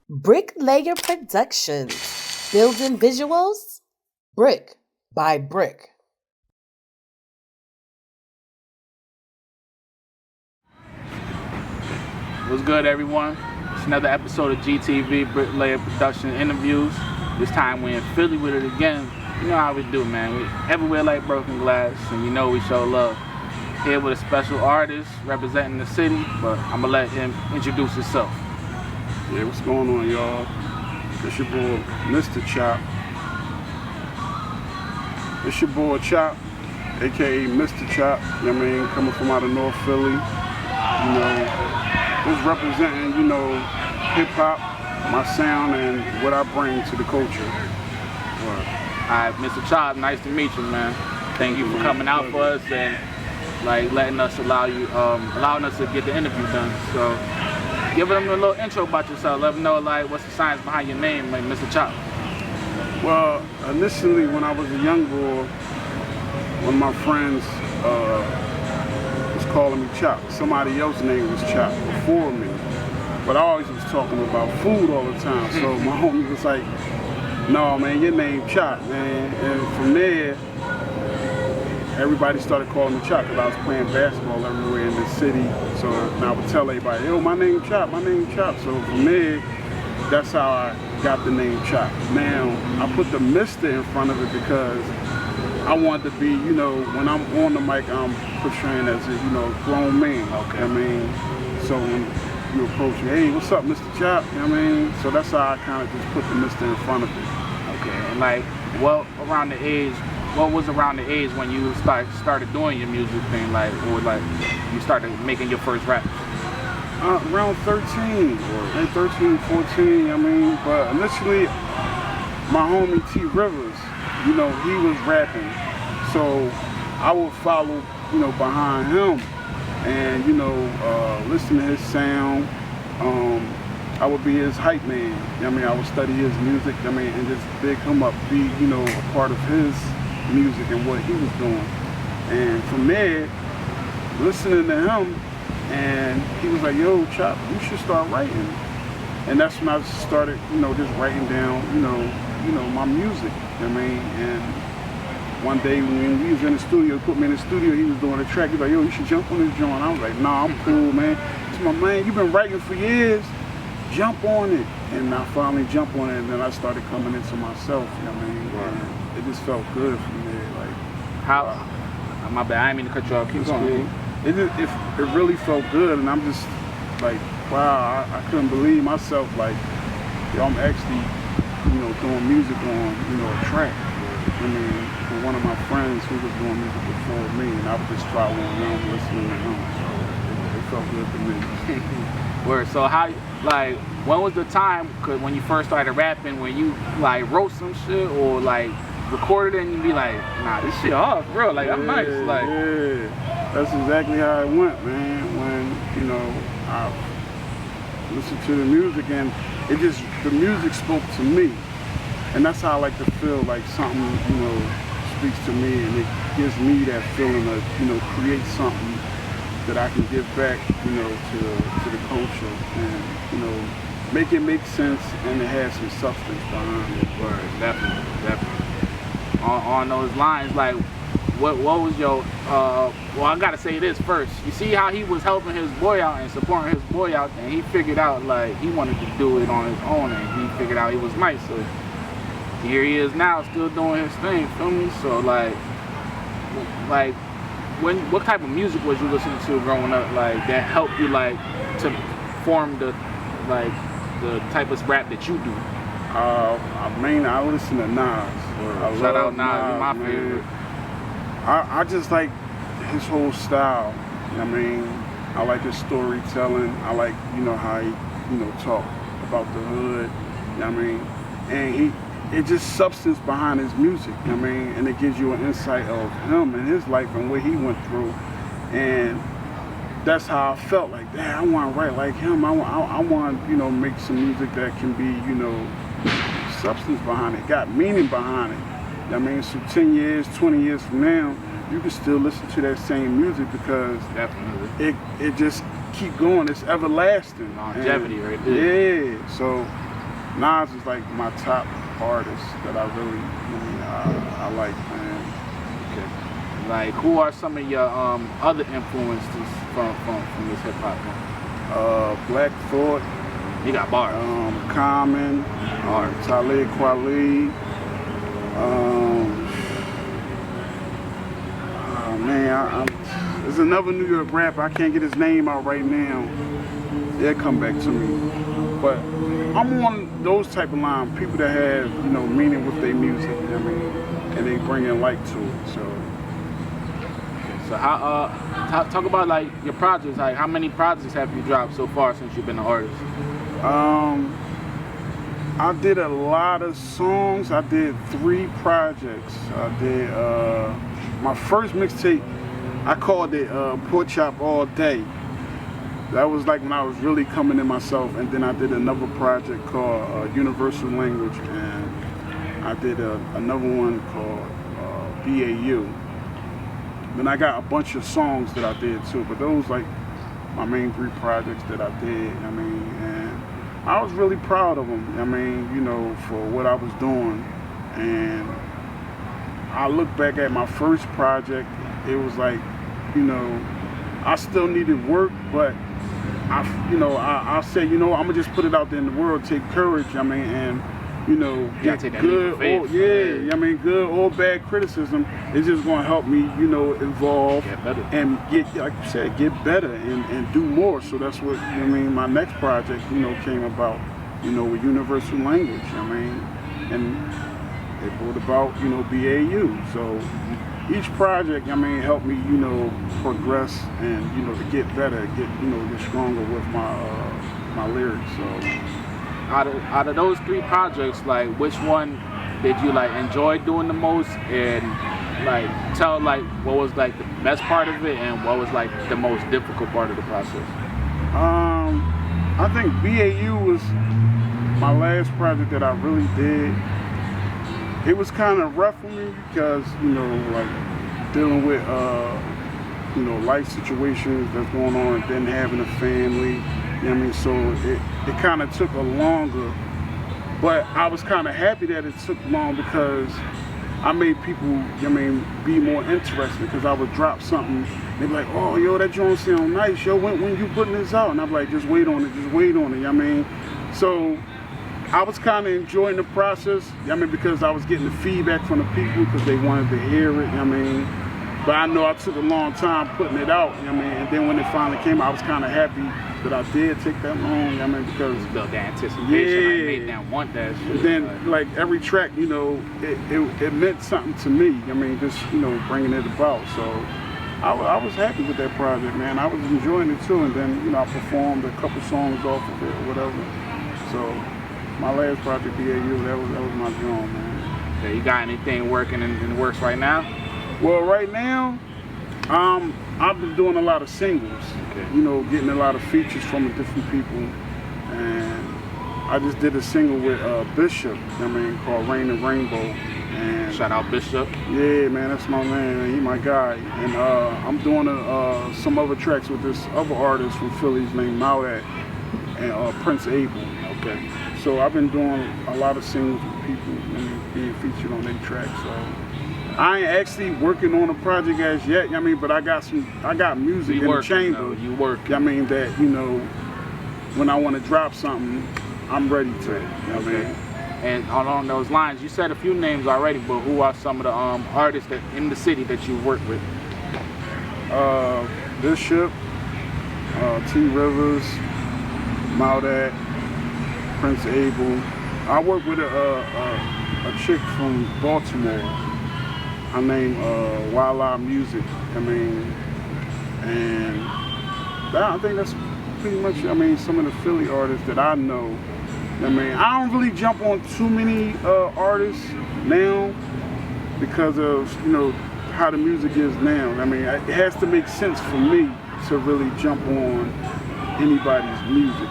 Bricklayer Productions. Building visuals, brick by brick. What's good, everyone? It's another episode of GTV Bricklayer Production Interviews. This time we're in Philly with it again. You know how we do, man. We everywhere like broken glass, and you know we show love. Here with a special artist representing the city, but I'm gonna let him introduce himself. Yeah, what's going on, y'all? It's your boy, Mr. Chop. It's your boy Chop, aka Mr. Chop. You know what I mean? Coming from out of North Philly. You know, just representing, hip hop, my sound, and what I bring to the culture. Alright, Mr. Chop, nice to meet you, man. Thank you for coming out for us and letting us allowing us to get the interview done. So give them a little intro about yourself. Let them know what's the science behind your name, Mr. Chop. Well, initially when I was a young boy, one of my friends was calling me Chop. Somebody else's name was Chop before me. But I always was talking about food all the time. So my homie was like, no man, your name Chop, man. And from there, everybody started calling me Chop because I was playing basketball everywhere in the city. So I would tell everybody, yo, my name Chop, my name Chop. So from there, that's how I got the name Chop. Now, I put the Mr. in front of it because I wanted to be, when I'm on the mic, I'm portraying as a, grown man. Okay. I mean, so when you approach me, hey, what's up, Mr. Chop? You know what I mean? So that's how I kind of just put the Mr. in front of it. Okay, and what was around the age when you started doing your music thing, you started making your first rap? Around 13, 14, I mean, but initially, my homie T. Rivers, he was rapping, so I would follow, behind him, and, listen to his sound. I would be his hype man. I would study his music, and just big him up, be, a part of his music and what he was doing. And from there, listening to him, and he was like, yo, Chop, you should start writing. And that's when I started, just writing down, my music. And one day when we was in the studio, put me in the studio, he was doing a track. He was like, yo, you should jump on this joint. I was like, nah, I'm cool, man. He's my man, you've been writing for years. Jump on it. And I finally jumped on it, and then I started coming into myself, And it just felt good for me. My bad, I didn't mean to cut you off. Keep going. It really felt good, and I'm just like, wow, I couldn't believe myself, I'm actually, doing music on, a track. For one of my friends who was doing music before me, and I was just following around, listening to him, so it felt good to me. Word. So when was the time, when you first started rapping, when you wrote some shit or recorded it and you be like, nah, this shit hard, bro, I'm nice. Yeah, that's exactly how it went, man. When, I listened to the music and the music spoke to me. And that's how I like to feel like something, speaks to me, and it gives me that feeling of, create something that I can give back, to the culture and, make it make sense and it has some substance behind it. Word, definitely. On those lines, what was your, well, I gotta say this first. You see how he was helping his boy out and supporting his boy out, and he figured out he wanted to do it on his own, and he figured out he was nice. So here he is now, still doing his thing, feel me? So what type of music was you listening to growing up, that helped you to form the type of rap that you do? I listen to Nas. Shout out Nas, he's my favorite. I just like his whole style. I like his storytelling. I like, how he, talk about the hood. And it's just substance behind his music. And it gives you an insight of him and his life and what he went through. And that's how I felt like, damn, I want to write like him. I want, make some music that can be, substance behind it, got meaning behind it. So 10 years, 20 years from now, you can still listen to that same music because definitely it just keep going. It's everlasting. Longevity right there. Yeah. So Nas is like my top artist that I really, I like, man. Okay. Like, who are some of your other influences from this hip hop? Black Thought. You got bars. Common. Talib Kweli. There's another New York rapper. I can't get his name out right now. They'll come back to me. But I'm on those type of line, people that have, meaning with their music, and they bring in light to it. So how talk about like your projects. Like, how many projects have you dropped so far since you've been an artist? I did a lot of songs. I did 3 projects. I did my first mixtape. I called it Pork Chop All Day. That was like when I was really coming in myself. And then I did another project called Universal Language, and I did another one called BAU. Then I got a bunch of songs that I did too, but those like my main 3 projects that I did. And I was really proud of them. For what I was doing. And I look back at my first project. It was like, I still needed work, but I said, I'm gonna just put it out there in the world, take courage. Get good or good or bad criticism. It's just gonna help me, evolve and get, like you said, get better and do more. So that's what my next project, came about, with Universal Language. And it brought about, BAU. So each project, helped me, progress and, to get better, get stronger with my lyrics. So out of those 3 projects, like, which one did you like enjoy doing the most, and like tell like what was like the best part of it and what was like the most difficult part of the process? I think BAU was my last project that I really did. It was kind of rough for me because, like dealing with, life situations that's going on, and then having a family, so it kind of took a longer, but I was kind of happy that it took long because I made people, be more interested, because I would drop something, they'd be like, oh, yo, that joint sound nice, yo, when you putting this out? And I'm like, just wait on it, So I was kind of enjoying the process, because I was getting the feedback from the people because they wanted to hear it, But I know I took a long time putting it out, and then when it finally came out, I was kind of happy that I did take that long, because you built that anticipation, like made them want that shit. And then, like every track, it meant something to me, just, bringing it about. So I was happy with that project, man. I was enjoying it too, and then, I performed a couple songs off of it or whatever. So my last project, BAU, that was my drum, man. Okay, you got anything working in the works right now? Well, right now, I've been doing a lot of singles, getting a lot of features from different people, and I just did a single with Bishop, called Rain and Rainbow. And shout out Bishop. Yeah, man, that's my man, he my guy. And I'm doing some other tracks with this other artist from Philly named Maudat and Prince Abel. Okay. So I've been doing a lot of singles with people and being featured on their tracks. So I ain't actually working on a project as yet, but I got music in the chamber. You work. That, when I want to drop something, I'm ready to. Okay. And along those lines, you said a few names already, but who are some of the artists that in the city that you work with? Bishop, T. Rivers, Maudat, Prince Abel. I work with a chick from Baltimore. Her name Wildlife Music. And I think that's pretty much. Some of the Philly artists that I know. I don't really jump on too many artists now because of how the music is now. It has to make sense for me to really jump on anybody's music.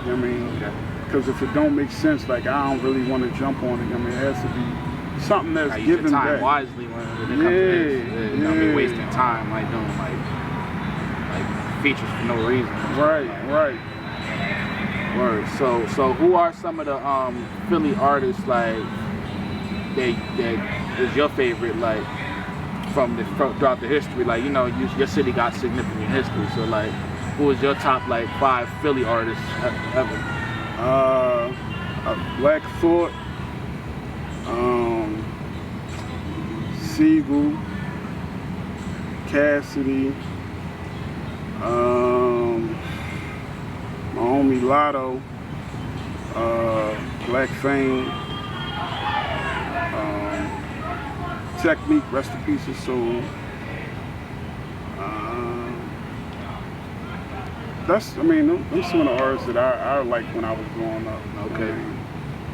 Because if it don't make sense, like I don't really want to jump on it. It has to be something that's given time back. Wisely when it comes to this. Don't be wasting time like doing like features for no reason. Right. Word. So who are some of the Philly artists like that is your favorite like throughout the history? Like your city got significant history. So like, who is your top like 5 Philly artists ever? Black Thought, Siegel, Cassidy, my homie Lotto, Black Fame, Technique, rest in peace his soul. Them some of the artists that I liked when I was growing up. Okay.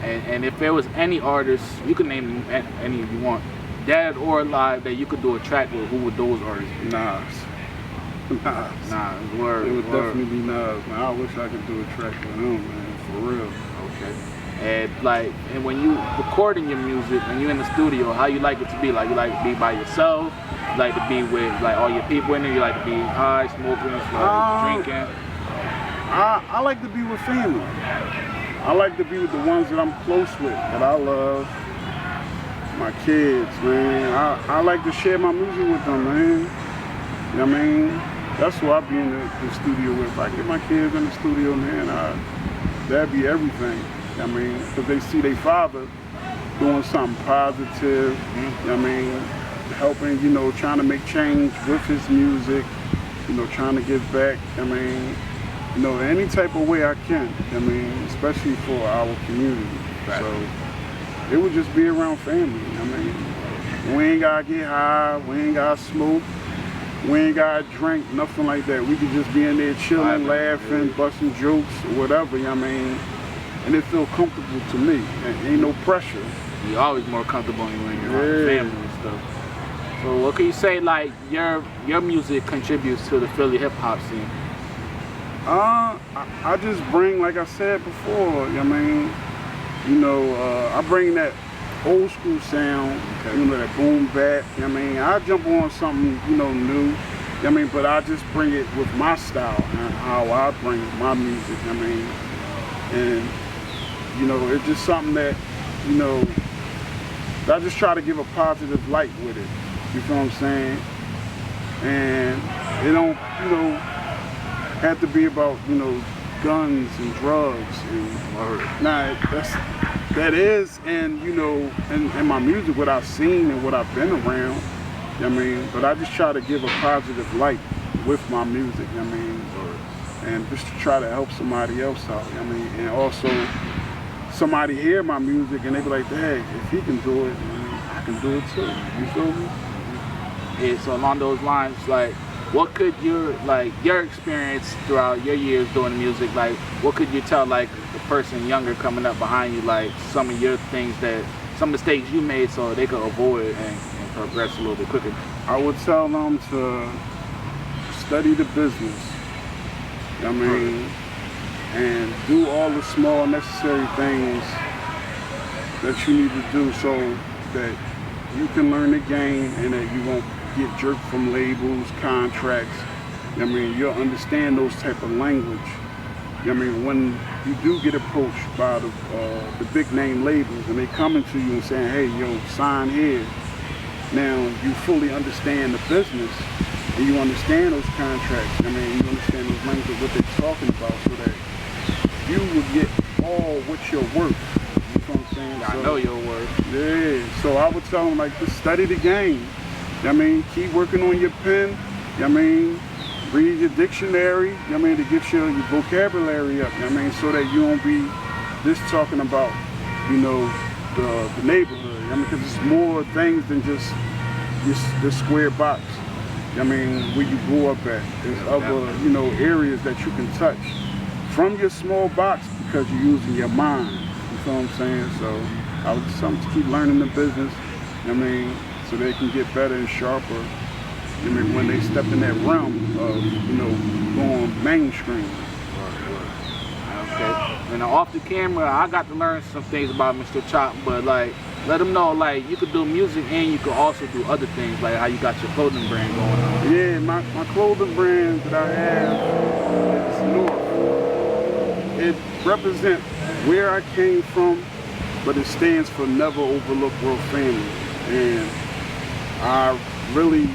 And if there was any artist, you can name any if you want, dead or alive, that you could do a track with, who would those artists be? Nas. Word. It would definitely be Nas, man. I wish I could do a track with him, man, for real. Okay. And when you recording your music, when you're in the studio, how you like it to be? Like, you like to be by yourself? You like to be with like all your people in there? You like to be high, smoking, drinking? I like to be with family. I like to be with the ones that I'm close with, that I love. My kids, man. I like to share my music with them, man. You know what I mean? That's who I be in the studio with. If I get my kids in the studio, man, that'd be everything. You know what I mean? Because they see their father doing something positive, you know what I mean? Helping, trying to make change with his music, trying to give back, I mean, any type of way I can, I mean, especially for our community. Right. So it would just be around family, I mean. We ain't gotta get high, we ain't gotta smoke, we ain't gotta drink, nothing like that. We could just be in there chilling, laughing, busting jokes, or whatever, you know what I mean? And it feel comfortable to me. Ain't no pressure. You're always more comfortable when you're around family and stuff. So what can you say, like, your music contributes to the Philly hip-hop scene? I just bring, like I said before, I mean, I bring that old school sound, that boom bap, I mean, I jump on something, new, I mean, but I just bring it with my style and how I bring my music, I mean, and, it's just something that, I just try to give a positive light with it, you feel what I'm saying? And it don't, have to be about, guns and drugs and that is, and in my music, what I've seen and what I've been around, I mean, but I just try to give a positive light with my music, I mean, and just to try to help somebody else out, I mean, and also somebody hear my music and they be like, hey, if he can do it, I can do it too, you feel me? Yeah, so along those lines, like, what could your experience throughout your years doing music, like, what could you tell, like, the person younger coming up behind you, like, some of your things some mistakes you made so they could avoid and progress a little bit quicker? I would tell them to study the business, I mean, and do all the small necessary things that you need to do so that you can learn the game and that you won't get jerked from labels, contracts. I mean, you'll understand those type of language. I mean, when you do get approached by the big name labels and they coming to you and saying, hey, yo, sign here. Now, you fully understand the business and you understand those contracts. I mean, you understand those language of what they're talking about so that you will get all what you're worth. You know what I'm saying? I know your worth. Yeah, so I would tell them, like, just study the game. I mean, keep working on your pen. I mean, read your dictionary. I mean, to get your vocabulary up. I mean, so that you won't be just talking about, the neighborhood. I mean, because it's more things than just this square box. I mean, where you grew up at. There's other, areas that you can touch from your small box because you're using your mind. You feel what I'm saying? So I would just tell them to keep learning the business. I mean, so they can get better and sharper. I mean, when they step in that realm of, going mainstream. Okay. And off the camera, I got to learn some things about Mr. Chop, but like, let them know, like, you could do music and you could also do other things, like how you got your clothing brand going on. Yeah, my clothing brand that I have is North. it represents where I came from, but it stands for Never Overlook Real Family. And I really,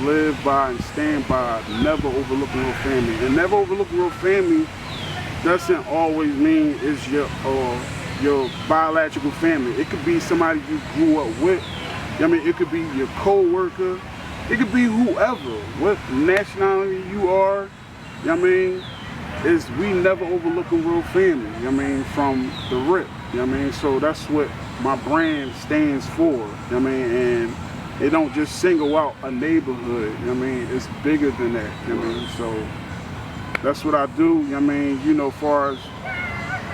live by and stand by Never Overlook Real Family. And Never Overlook Real Family doesn't always mean it's your biological family. It could be somebody you grew up with. It could be your co-worker. It could be whoever, what nationality you are. Is we never overlook a real family. From the rip. So that's what my brand stands for. And it don't just single out a neighborhood. It's bigger than that. So that's what I do. As far as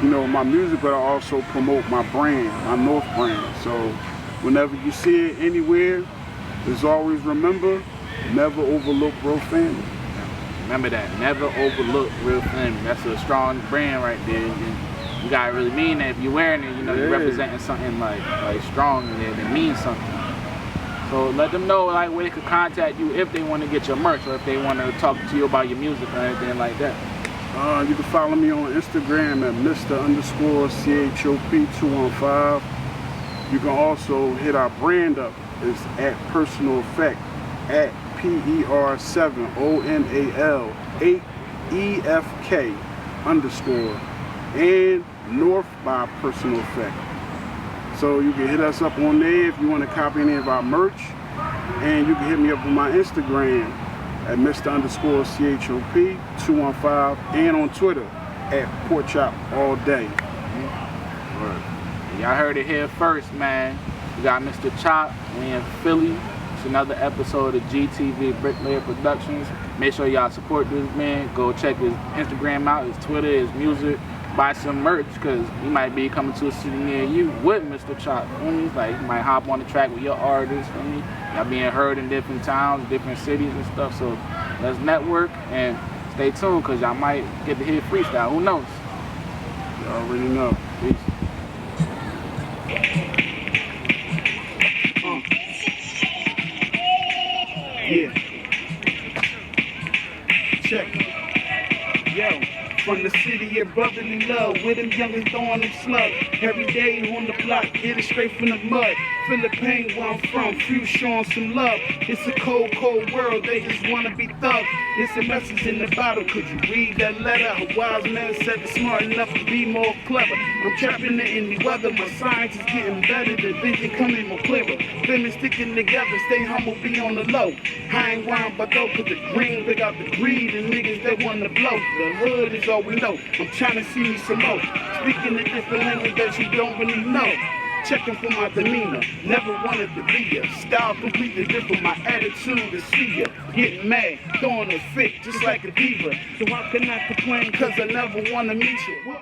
my music, but I also promote my brand, my North brand. So whenever you see it anywhere, just always remember, never overlook real family. Remember that, never overlook real family. That's a strong brand right there. You gotta really mean that. If you're wearing it, you're representing something like strong and it means something. So let them know where they could contact you if they want to get your merch or if they want to talk to you about your music or anything like that. You can follow me on Instagram at Mr_CHOP215. You can also hit our brand up. It's at Personal Effect at PER7ONAL8EFK_ and North by Personal Effect. So you can hit us up on there if you want to copy any of our merch, and you can hit me up on my Instagram at Mr_CHOP215 and on Twitter at PorkChopAllDay. Y'all heard it here first, man. We got Mr. Chop. We in Philly. It's another episode of GTV Bricklayer Productions. Make sure y'all support this man. Go check his Instagram out, his Twitter, his music. Buy some merch, because he might be coming to a city near you with Mr. Chop. He might hop on the track with your artists. Y'all being heard in different towns, different cities and stuff. So let's network and stay tuned, because y'all might get to hear freestyle. Who knows? You already know. Peace. Yeah. Check. Yo. From the city of brotherly love, with them youngins throwing them slugs. Every day on the block, get it straight from the mud. Feel the pain where I'm from, few showing some love. It's a cold, cold world, they just wanna be thugs. It's a message in the bottle, could you read that letter? A wise man said it's smart enough to be more clever. I'm trapping it in the weather, my science is getting better, the vision coming more clearer. Women sticking together, stay humble, be on the low. I ain't round but though, cause the green, pick out the greed and niggas that wanna blow. The hood is all we know, I'm trying to see me some more. Speaking a different language that you don't really know. Checking for my demeanor, never wanted to be ya. Style completely different, my attitude is see ya. Getting mad, throwing a fit, just like a diva. So how can I complain, cause I never wanna meet you.